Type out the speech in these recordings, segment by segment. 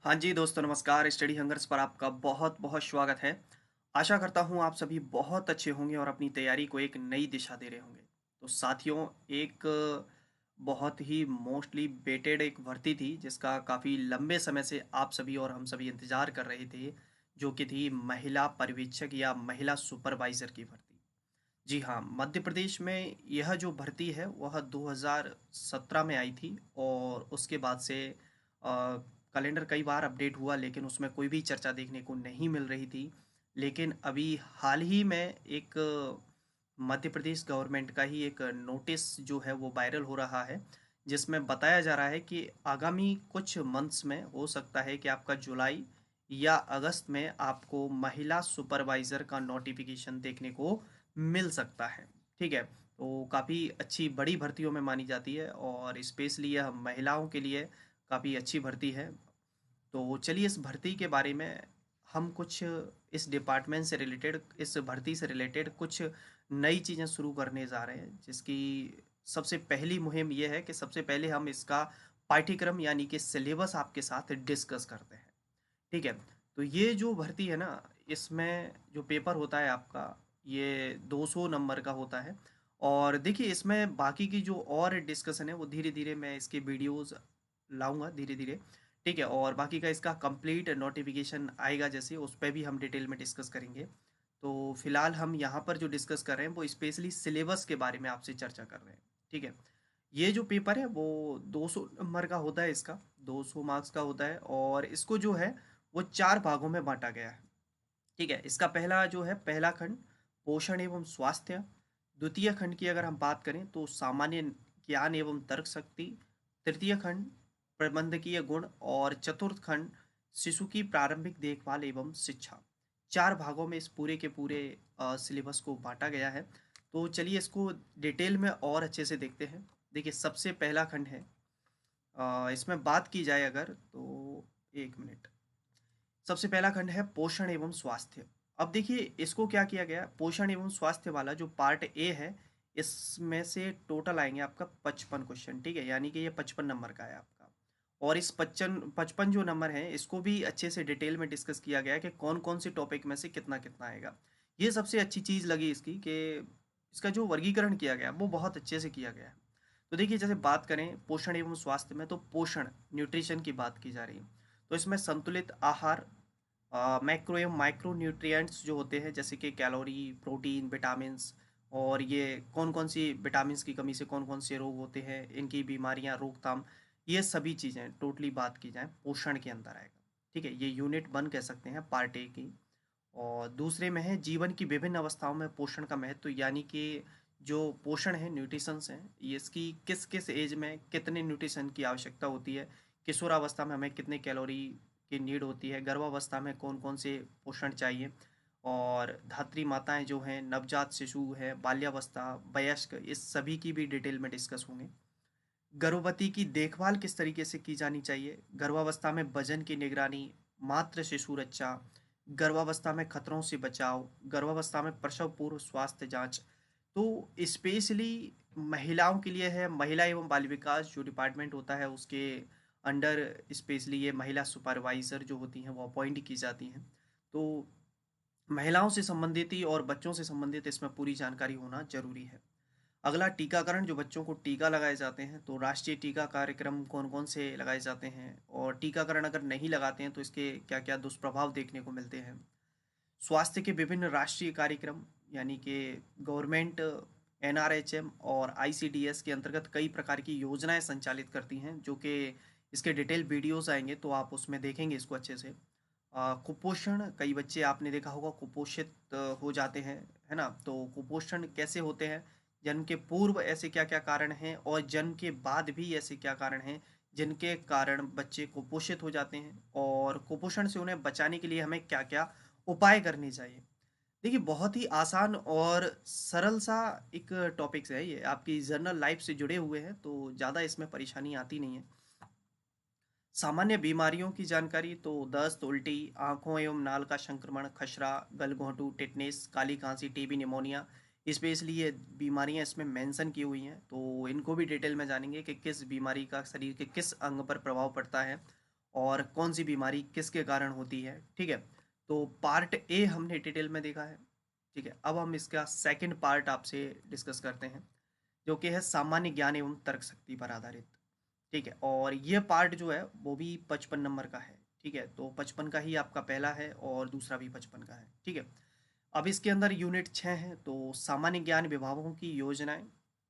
हाँ जी दोस्तों, नमस्कार। स्टडी हंगर्स पर आपका बहुत बहुत स्वागत है। आशा करता हूँ आप सभी बहुत अच्छे होंगे और अपनी तैयारी को एक नई दिशा दे रहे होंगे। तो साथियों, एक बहुत ही मोस्टली वेटेड एक भर्ती थी जिसका काफ़ी लंबे समय से आप सभी और हम सभी इंतज़ार कर रहे थे, जो कि थी महिला पर्यवेक्षक या महिला सुपरवाइज़र की भर्ती। जी हाँ, मध्य प्रदेश में यह जो भर्ती है वह 2017 में आई थी और उसके बाद से कैलेंडर कई बार अपडेट हुआ, लेकिन उसमें कोई भी चर्चा देखने को नहीं मिल रही थी। लेकिन अभी हाल ही में एक मध्य प्रदेश गवर्नमेंट का ही एक नोटिस जो है वो वायरल हो रहा है, जिसमें बताया जा रहा है कि आगामी कुछ मंथ्स में हो सकता है कि आपका जुलाई या अगस्त में आपको महिला सुपरवाइज़र का नोटिफिकेशन देखने को मिल सकता है। ठीक है, तो काफ़ी अच्छी बड़ी भर्तियों में मानी जाती है और स्पेशली यह महिलाओं के लिए काफ़ी अच्छी भर्ती है। तो चलिए इस भर्ती के बारे में हम कुछ इस डिपार्टमेंट से रिलेटेड, इस भर्ती से रिलेटेड कुछ नई चीज़ें शुरू करने जा रहे हैं, जिसकी सबसे पहली मुहिम ये है कि सबसे पहले हम इसका पाठ्यक्रम यानी कि सिलेबस आपके साथ डिस्कस करते हैं। ठीक है, तो ये जो भर्ती है ना, इसमें जो पेपर होता है आपका, ये 200 नंबर का होता है। और देखिए, इसमें बाकी की जो और डिस्कशन है वो धीरे धीरे मैं इसके वीडियोस लाऊंगा धीरे धीरे। ठीक है, और बाकी का इसका कंप्लीट नोटिफिकेशन आएगा जैसे, उस पर भी हम डिटेल में डिस्कस करेंगे। तो फिलहाल हम यहाँ पर जो डिस्कस कर रहे हैं वो स्पेशली सिलेबस के बारे में आपसे चर्चा कर रहे हैं। ठीक है, ये जो पेपर है वो 200 नंबर का होता है, इसका 200 मार्क्स का होता है और इसको जो है वो 4 भागों में बाँटा गया है। ठीक है, इसका पहला जो है, पहला खंड पोषण एवं स्वास्थ्य। द्वितीय खंड की अगर हम बात करें तो सामान्य ज्ञान एवं तर्क शक्ति। तृतीय खंड प्रबंधकीय गुण और चतुर्थ खंड शिशु की प्रारंभिक देखभाल एवं शिक्षा। 4 भागों में इस पूरे के पूरे सिलेबस को बाँटा गया है। तो चलिए इसको डिटेल में और अच्छे से देखते हैं। देखिए, सबसे पहला खंड है, इसमें बात की जाए अगर तो, 1 मिनट। सबसे पहला खंड है पोषण एवं स्वास्थ्य। अब देखिए, इसको क्या किया गया, पोषण एवं स्वास्थ्य वाला जो पार्ट ए है, इसमें से टोटल आएंगे आपका 55 क्वेश्चन। ठीक है, यानी कि ये 55 नंबर का है आपका। और इस 55 जो नंबर है, इसको भी अच्छे से डिटेल में डिस्कस किया गया है कि कौन कौन से टॉपिक में से कितना कितना आएगा। ये सबसे अच्छी चीज़ लगी इसकी, कि इसका जो वर्गीकरण किया गया वो बहुत अच्छे से किया गया है। तो देखिए, जैसे बात करें पोषण एवं स्वास्थ्य में, तो पोषण न्यूट्रिशन की बात की जा रही है। तो इसमें संतुलित आहार, मैक्रो एवं माइक्रो न्यूट्रिएंट्स जो होते हैं, जैसे कि कैलोरी, प्रोटीन, विटामिन्स, और ये कौन कौन सी विटामिन्स की कमी से कौन कौन से रोग होते हैं, इनकी बीमारियां, रोकथाम, ये सभी चीज़ें टोटली बात की जाए पोषण के अंदर आएगा। ठीक है, ये यूनिट 1 कह सकते हैं, पार्ट ए की। और दूसरे में है जीवन की विभिन्न अवस्थाओं में पोषण का महत्व, यानी कि जो पोषण है, न्यूट्रिशंस हैं, ये इसकी किस किस एज में कितने न्यूट्रिशन की आवश्यकता होती है, किशोरावस्था में हमें कितने कैलोरी की नीड होती है, गर्भावस्था में कौन कौन से पोषण चाहिए, और धात्री माताएं जो हैं, नवजात शिशु है, बाल्यावस्था, वयस्क, इस सभी की भी डिटेल में डिस्कस होंगे। गर्भवती की देखभाल किस तरीके से की जानी चाहिए, गर्भावस्था में वजन की निगरानी, मातृ शिशु रक्षा, गर्भावस्था में खतरों से बचाव, गर्भावस्था में प्रसव पूर्व स्वास्थ्य जांच। तो स्पेशली महिलाओं के लिए है, महिला एवं बाल विकास जो डिपार्टमेंट होता है उसके अंडर स्पेशली ये महिला सुपरवाइज़र जो होती हैं वो अपॉइंट की जाती हैं। तो महिलाओं से संबंधित ही और बच्चों से संबंधित इसमें पूरी जानकारी होना जरूरी है। अगला टीकाकरण, जो बच्चों को टीका लगाए जाते हैं, तो राष्ट्रीय टीका कार्यक्रम कौन कौन से लगाए जाते हैं, और टीकाकरण अगर नहीं लगाते हैं तो इसके क्या क्या दुष्प्रभाव देखने को मिलते हैं। स्वास्थ्य के विभिन्न राष्ट्रीय कार्यक्रम, यानी कि गवर्नमेंट एनआरएचएम और आईसीडीएस के अंतर्गत कई प्रकार की योजनाएं संचालित करती हैं, जो कि इसके डिटेल वीडियोस आएंगे तो आप उसमें देखेंगे इसको अच्छे से। कुपोषण, कई बच्चे आपने देखा होगा कुपोषित हो जाते हैं, है ना। तो कुपोषण कैसे होते हैं, जन्म के पूर्व ऐसे क्या क्या कारण हैं और जन्म के बाद भी ऐसे क्या कारण हैं जिनके कारण बच्चे कुपोषित हो जाते हैं, और कुपोषण से उन्हें बचाने के लिए हमें क्या क्या उपाय करने चाहिए। देखिए, बहुत ही आसान और सरल सा एक टॉपिक्स है ये, आपकी जर्नल लाइफ से जुड़े हुए हैं, तो ज़्यादा इसमें परेशानी आती नहीं है। सामान्य बीमारियों की जानकारी, तो दस्त, उल्टी, आंखों एवं नाल का संक्रमण, खसरा, गलघोंटू, टिटनेस, काली खांसी, टीबी, निमोनिया, स्पेशली ये बीमारियां इसमें मेंशन की हुई हैं, तो इनको भी डिटेल में जानेंगे कि किस बीमारी का शरीर के किस अंग पर प्रभाव पड़ता है। और कौन सी बीमारी किसके कारण होती है। ठीक है, तो पार्ट ए हमने डिटेल में देखा है। ठीक है, अब हम इसका सेकंड पार्ट आपसे डिस्कस करते हैं, जो कि है सामान्य ज्ञान एवं तर्क शक्ति पर आधारित। ठीक है, और ये पार्ट जो है वो भी 55 नंबर का है। ठीक है, तो 55 का ही आपका पहला है और दूसरा भी 55 का है। ठीक है, अब इसके अंदर यूनिट 6 है, तो सामान्य ज्ञान विभागों की योजनाएं।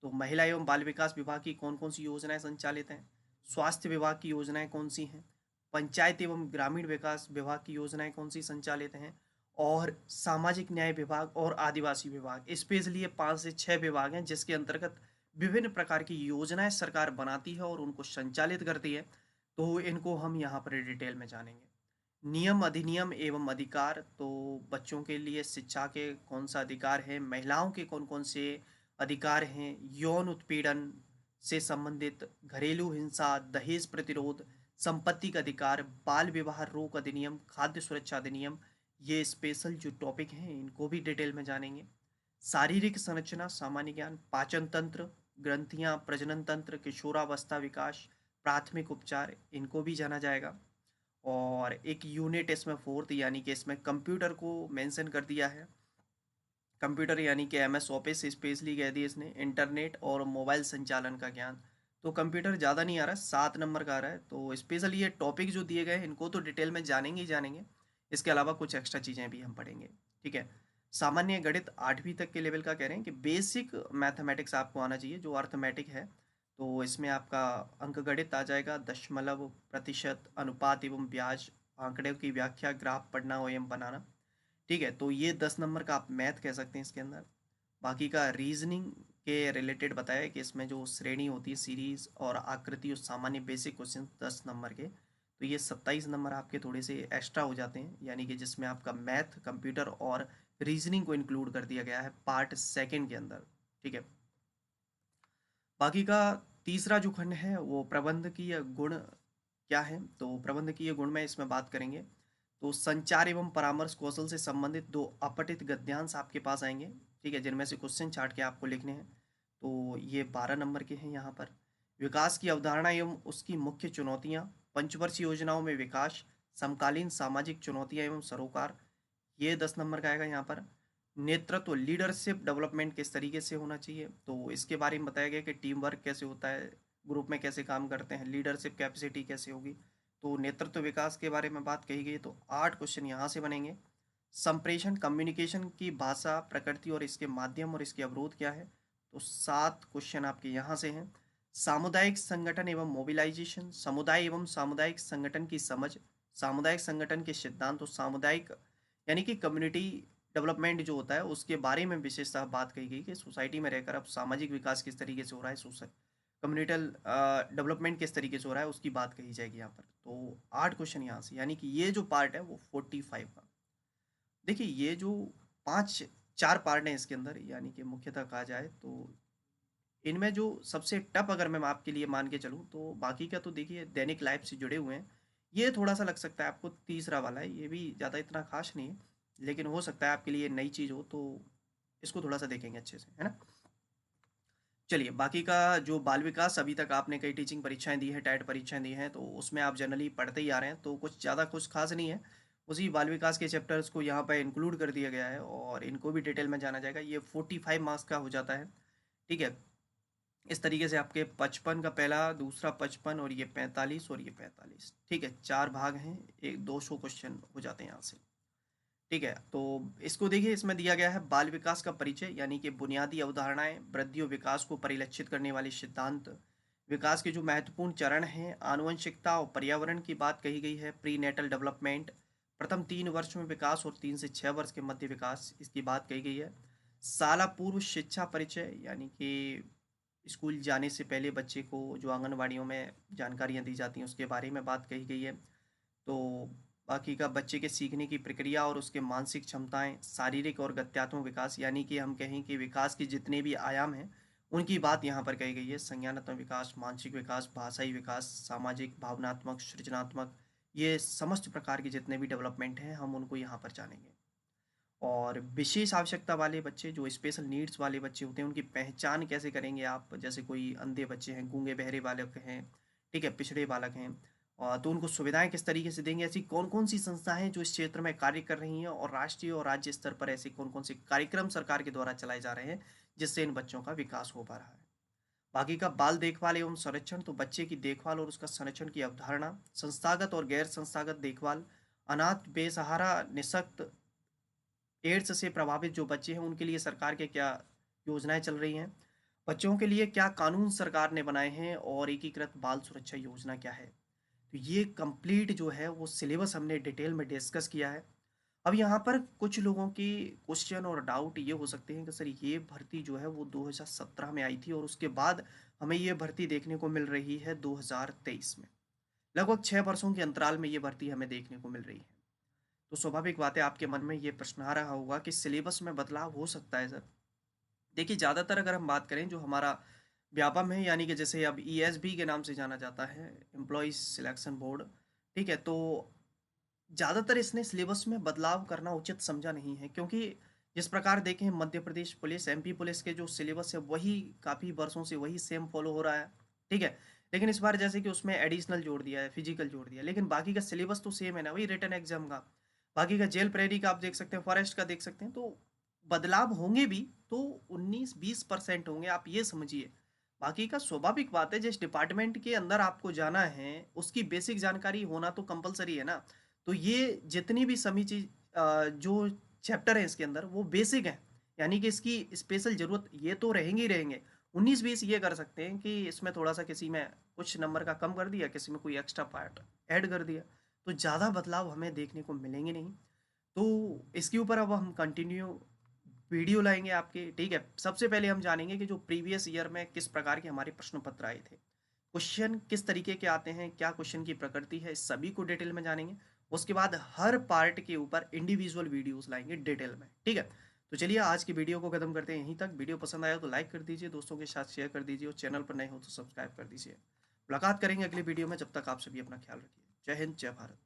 तो महिला एवं बाल विकास विभाग की कौन कौन सी योजनाएं संचालित हैं, स्वास्थ्य विभाग की योजनाएं कौन सी हैं, पंचायत एवं ग्रामीण विकास विभाग की योजनाएं कौन सी संचालित हैं, और सामाजिक न्याय विभाग और आदिवासी विभाग, स्पेशली ये 5 से 6 विभाग हैं जिसके अंतर्गत विभिन्न प्रकार की योजनाएं सरकार बनाती है और उनको संचालित करती है। तो इनको हम यहाँ पर डिटेल में जानेंगे। नियम अधिनियम एवं अधिकार, तो बच्चों के लिए शिक्षा के कौन सा अधिकार है, महिलाओं के कौन कौन से अधिकार हैं, यौन उत्पीड़न से संबंधित, घरेलू हिंसा, दहेज प्रतिरोध, संपत्ति का अधिकार, बाल विवाह रोक अधिनियम, खाद्य सुरक्षा अधिनियम, ये स्पेशल जो टॉपिक हैं इनको भी डिटेल में जानेंगे। शारीरिक संरचना सामान्य ज्ञान, पाचन तंत्र, ग्रंथियां, प्रजनन तंत्र, किशोरावस्था विकास, प्राथमिक उपचार, इनको भी जाना जाएगा। और एक यूनिट इसमें फोर्थ, यानी कि इसमें कंप्यूटर को मेंशन कर दिया है। कंप्यूटर यानी कि एमएस ऑफिस स्पेशली कह दिया इसने, इंटरनेट और मोबाइल संचालन का ज्ञान। तो कंप्यूटर ज़्यादा नहीं आ रहा है, 7 नंबर का आ रहा है। तो स्पेशली ये टॉपिक जो दिए गए हैं इनको तो डिटेल में जानेंगे ही जानेंगे, इसके अलावा कुछ एक्स्ट्रा चीज़ें भी हम पढ़ेंगे। ठीक है, सामान्य गणित 8वीं तक के लेवल का कह रहे हैं कि बेसिक मैथमेटिक्स आपको आना चाहिए, जो अर्थमेटिक है। तो इसमें आपका अंकगणित आ जाएगा, दशमलव, प्रतिशत, अनुपात एवं ब्याज, आंकड़े की व्याख्या, ग्राफ पढ़ना एवं बनाना। ठीक है, तो ये 10 नंबर का आप मैथ कह सकते हैं इसके अंदर। बाकी का रीजनिंग के रिलेटेड बताया कि इसमें जो श्रेणी होती है, सीरीज और आकृति और सामान्य बेसिक क्वेश्चन 10 नंबर के, तो ये 27 नंबर आपके थोड़े से एक्स्ट्रा हो जाते हैं, यानी कि जिसमें आपका मैथ, कंप्यूटर और रीजनिंग को इंक्लूड कर दिया गया है पार्ट सेकेंड के अंदर। ठीक है, बाकी का तीसरा जो खंड है वो प्रबंधकीय गुण क्या है, तो प्रबंधकीय गुण में इसमें बात करेंगे। तो संचार एवं परामर्श कौशल से संबंधित 2 अपठित गद्यांश आपके पास आएंगे। ठीक है, जिनमें से क्वेश्चन छाट के आपको लिखने हैं। तो ये 12 नंबर के हैं यहाँ पर। विकास की अवधारणा एवं उसकी मुख्य चुनौतियाँ, पंचवर्षीय योजनाओं में विकास, समकालीन सामाजिक चुनौतियाँ एवं सरोकार, ये 10 नंबर का आएगा यहाँ पर। नेतृत्व, लीडरशिप डेवलपमेंट किस तरीके से होना चाहिए, तो इसके बारे में बताया गया कि टीम वर्क कैसे होता है, ग्रुप में कैसे काम करते हैं, लीडरशिप कैपेसिटी कैसे होगी। तो नेतृत्व विकास के बारे में बात कही गई, तो 8 क्वेश्चन यहाँ से बनेंगे। संप्रेषण, कम्युनिकेशन की भाषा, प्रकृति और इसके माध्यम और इसके अवरोध क्या है, तो 7 क्वेश्चन आपके यहाँ से हैं। सामुदायिक संगठन एवं मोबिलाइजेशन, समुदाय एवं सामुदायिक संगठन की समझ, सामुदायिक संगठन के सिद्धांत, तो सामुदायिक यानी कि कम्युनिटी डेवलपमेंट जो होता है उसके बारे में विशेषतः बात कही गई कि सोसाइटी में रहकर अब सामाजिक विकास किस तरीके से हो रहा है, कम्युनिटल डेवलपमेंट किस तरीके से हो रहा है, उसकी बात कही जाएगी यहाँ पर। तो 8 क्वेश्चन यहाँ से, यानी कि ये जो पार्ट है वो 45 का। देखिए ये जो 4 पार्ट हैं इसके अंदर, यानी कि मुख्यतः कहा जाए तो इनमें जो सबसे टफ अगर मैं आपके लिए मान के चलूँ, तो बाकी का तो देखिए दैनिक लाइफ से जुड़े हुए हैं। ये थोड़ा सा लग सकता है आपको, तीसरा वाला है, ये भी ज़्यादा इतना खास नहीं है, लेकिन हो सकता है आपके लिए नई चीज़ हो, तो इसको थोड़ा सा देखेंगे अच्छे से, है ना। चलिए, बाकी का जो बाल विकास, अभी तक आपने कई टीचिंग परीक्षाएं दी हैं, टाइट परीक्षाएं दी हैं, तो उसमें आप जनरली पढ़ते ही आ रहे हैं, तो कुछ ज़्यादा कुछ खास नहीं है। उसी बाल विकास के चैप्टर्स को यहाँ पर इंक्लूड कर दिया गया है और इनको भी डिटेल में जाना जाएगा। ये 45 मार्क्स का हो जाता है। ठीक है, इस तरीके से आपके 55 का पहला, दूसरा 55 और ये 45 और ये 45। ठीक है, 4 भाग हैं, एक 200 क्वेश्चन हो जाते हैं यहाँ से। ठीक है, तो इसको देखिए, इसमें दिया गया है बाल विकास का परिचय, यानी कि बुनियादी अवधारणाएं, वृद्धि और विकास को परिलक्षित करने वाले सिद्धांत, विकास के जो महत्वपूर्ण चरण हैं, आनुवंशिकता और पर्यावरण की बात कही गई है, प्री नेटल डेवलपमेंट, प्रथम 3 वर्ष में विकास और 3 से 6 वर्ष के मध्य विकास, इसकी बात कही गई है। साला पूर्व शिक्षा परिचय, यानी कि स्कूल जाने से पहले बच्चे को जो आंगनवाड़ियों में जानकारियाँ दी जाती हैं उसके बारे में बात कही गई है। तो बाकी का बच्चे के सीखने की प्रक्रिया और उसके मानसिक क्षमताएं, शारीरिक और गत्यात्मक विकास, यानी कि हम कहें कि विकास के जितने भी आयाम हैं उनकी बात यहाँ पर कही गई है। संज्ञानात्मक विकास, मानसिक विकास, भाषाई विकास, सामाजिक, भावनात्मक, सृजनात्मक, ये समस्त प्रकार के जितने भी डेवलपमेंट हैं हम उनको यहाँ पर जानेंगे। और विशेष आवश्यकता वाले बच्चे, जो स्पेशल नीड्स वाले बच्चे होते हैं, उनकी पहचान कैसे करेंगे आप, जैसे कोई अंधे बच्चे हैं, गूंगे बहरे बालक हैं, ठीक है, पिछड़े बालक हैं, तो उनको सुविधाएं किस तरीके से देंगे, ऐसी कौन कौन सी संस्थाएं हैं जो इस क्षेत्र में कार्य कर रही हैं, और राष्ट्रीय और राज्य स्तर पर ऐसे कौन कौन से कार्यक्रम सरकार के द्वारा चलाए जा रहे हैं जिससे इन बच्चों का विकास हो पा रहा है। बाकी का बाल देखभाल एवं संरक्षण, तो बच्चे की देखभाल और उसका संरक्षण की अवधारणा, संस्थागत और गैर संस्थागत देखभाल, अनाथ, बेसहारा, निशक्त, एड्स से प्रभावित जो बच्चे हैं उनके लिए सरकार के क्या योजनाएं चल रही हैं, बच्चों के लिए क्या कानून सरकार ने बनाए हैं, और एकीकृत बाल सुरक्षा योजना क्या है। तो ये कंप्लीट जो है वो सिलेबस हमने डिटेल में डिस्कस किया है। अब यहाँ पर कुछ लोगों की क्वेश्चन और डाउट ये हो सकते हैं कि सर ये भर्ती जो है वो 2017 में आई थी और उसके बाद हमें ये भर्ती देखने को मिल रही है 2023 में, लगभग 6 वर्षों के अंतराल में ये भर्ती हमें देखने को मिल रही है। तो स्वाभाविक बात है आपके मन में ये प्रश्न आ रहा होगा कि सिलेबस में बदलाव हो सकता है सर। देखिए, ज़्यादातर अगर हम बात करें जो हमारा व्यापम है, यानी कि जैसे अब ईएसबी के नाम से जाना जाता है, एम्प्लॉयज़ सिलेक्शन बोर्ड, ठीक है, तो ज़्यादातर इसने सिलेबस में बदलाव करना उचित समझा नहीं है, क्योंकि जिस प्रकार देखें Madhya Pradesh police, MP police के जो सिलेबस है वही काफ़ी वर्षों से वही सेम फॉलो हो रहा है, ठीक है। लेकिन इस बार जैसे कि उसमें एडिशनल जोड़ दिया है, फिजिकल जोड़ दिया, लेकिन बाकी का सिलेबस तो सेम है ना, वही रिटन एग्जाम का। बाकी का जेल प्रेरी का आप देख सकते हैं, फॉरेस्ट का देख सकते हैं, तो बदलाव होंगे भी तो 19-20% होंगे, आप ये समझिए। बाकी का स्वाभाविक बात है, जिस डिपार्टमेंट के अंदर आपको जाना है उसकी बेसिक जानकारी होना तो कंपलसरी है ना। तो ये जितनी भी सभी चीज जो चैप्टर है इसके अंदर वो बेसिक है, यानी कि इसकी स्पेशल जरूरत ये तो रहेंगे ही रहेंगे। 19-20 ये कर सकते हैं कि इसमें थोड़ा सा किसी में कुछ नंबर का कम कर दिया, किसी में कोई एक्स्ट्रा पार्ट ऐड कर दिया, तो ज़्यादा बदलाव हमें देखने को मिलेंगे नहीं। तो इसके ऊपर अब हम कंटिन्यू वीडियो लाएंगे आपके, ठीक है। सबसे पहले हम जानेंगे कि जो प्रीवियस ईयर में किस प्रकार के हमारे प्रश्न पत्र आए थे, क्वेश्चन किस तरीके के आते हैं, क्या क्वेश्चन की प्रकृति है, इस सभी को डिटेल में जानेंगे। उसके बाद हर पार्ट के ऊपर इंडिविजुअल वीडियोस लाएंगे डिटेल में, ठीक है। तो चलिए आज की वीडियो को खत्म करते हैं यहीं तक। वीडियो पसंद आया तो लाइक कर दीजिए, दोस्तों के साथ शेयर कर दीजिए, और चैनल पर नए हो तो सब्सक्राइब कर दीजिए। मुलाकात करेंगे अगली वीडियो में, जब तक आप सभी अपना ख्याल रखिए। जय हिंद, जय भारत।